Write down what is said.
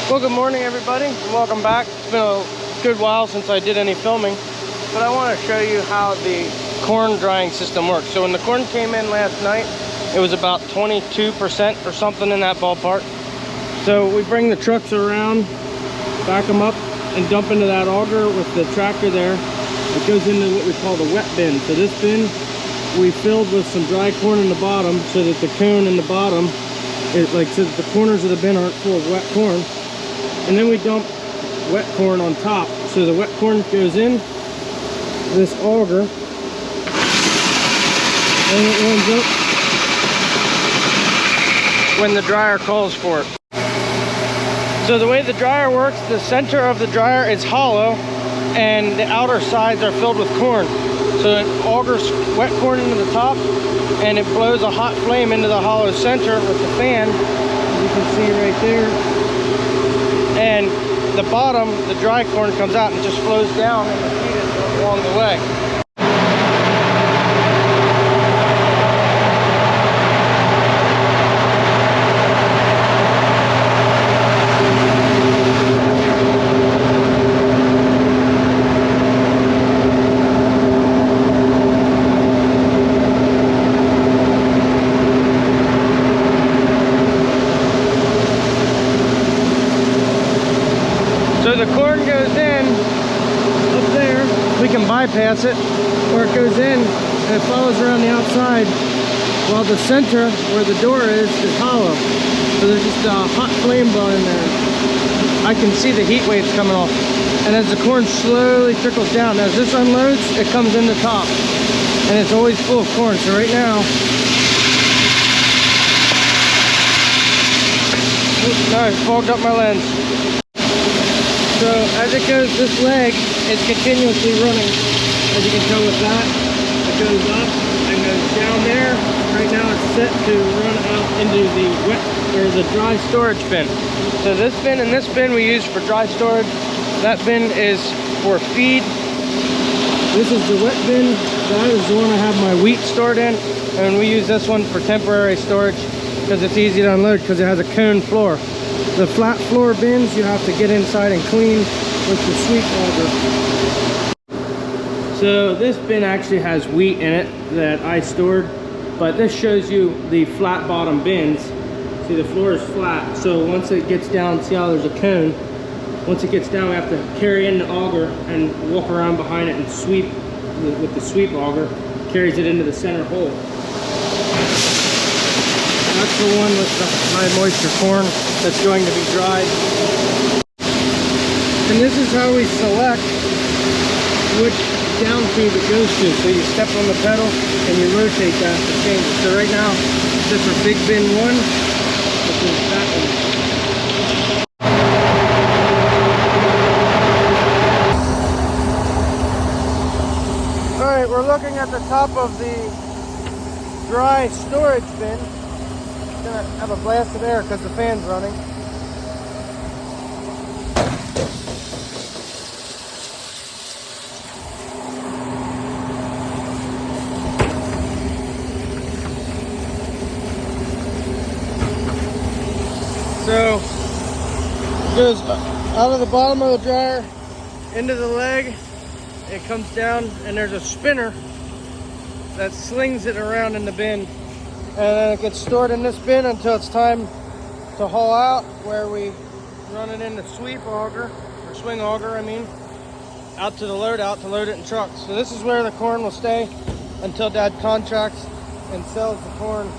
Well, good morning everybody, and welcome back. It's been a good while since I did any filming, but I want to show you how the corn drying system works. So when the corn came in last night, it was about 22% or something in that ballpark. So we bring the trucks around, back them up, and dump into that auger with the tractor there. It goes into what we call the wet bin. So this bin we filled with some dry corn in the bottom so that the cone in the bottom, so that the corners of the bin aren't full of wet corn. And then we dump wet corn on top. So the wet corn goes in this auger, and it runs up when the dryer calls for it. So the way the dryer works, the center of the dryer is hollow and the outer sides are filled with corn. So it augers wet corn into the top and it blows a hot flame into the hollow center with the fan, as you can see right there. And the bottom, the dry corn, comes out and just flows down and is heated along the way. So the corn goes in up there, we can bypass it, or it goes in and it follows around the outside, while the center where the door is hollow. So there's just a hot flame blowing there. I can see the heat waves coming off. And as the corn slowly trickles down, as this unloads, it comes in the top. And it's always full of corn. So right now, oops, no, I fogged up my lens. So as it goes, this leg is continuously running. As you can tell with that, it goes up and goes down there. Right now it's set to run out into the wet or the dry storage bin. So this bin and this bin we use for dry storage. That bin is for feed. This is the wet bin. That is the one I have my wheat stored in. And we use this one for temporary storage because it's easy to unload because it has a cone floor. The flat floor bins you have to get inside and clean with the sweep auger. So this bin actually has wheat in it that I stored, but this shows you the flat bottom bins. See, the floor is flat, so once it gets down, see how there's a cone? Once it gets down, we have to carry in the auger and walk around behind it and sweep with the sweep auger. Carries it into the center hole. That's the one with the high moisture corn that's going to be dried. And this is how we select which down tube it goes to. So you step on the pedal and you rotate that to change it. So right now, this is for big bin 1, which is that one. Alright, we're looking at the top of the dry storage bin. Gonna have a blast of air because the fan's running. So it goes out of the bottom of the dryer into the leg. It comes down and there's a spinner that slings it around in the bin. And then it gets stored in this bin until it's time to haul out, where we run it in the sweep auger, or swing auger, out to the loadout to load it in trucks. So this is where the corn will stay until Dad contracts and sells the corn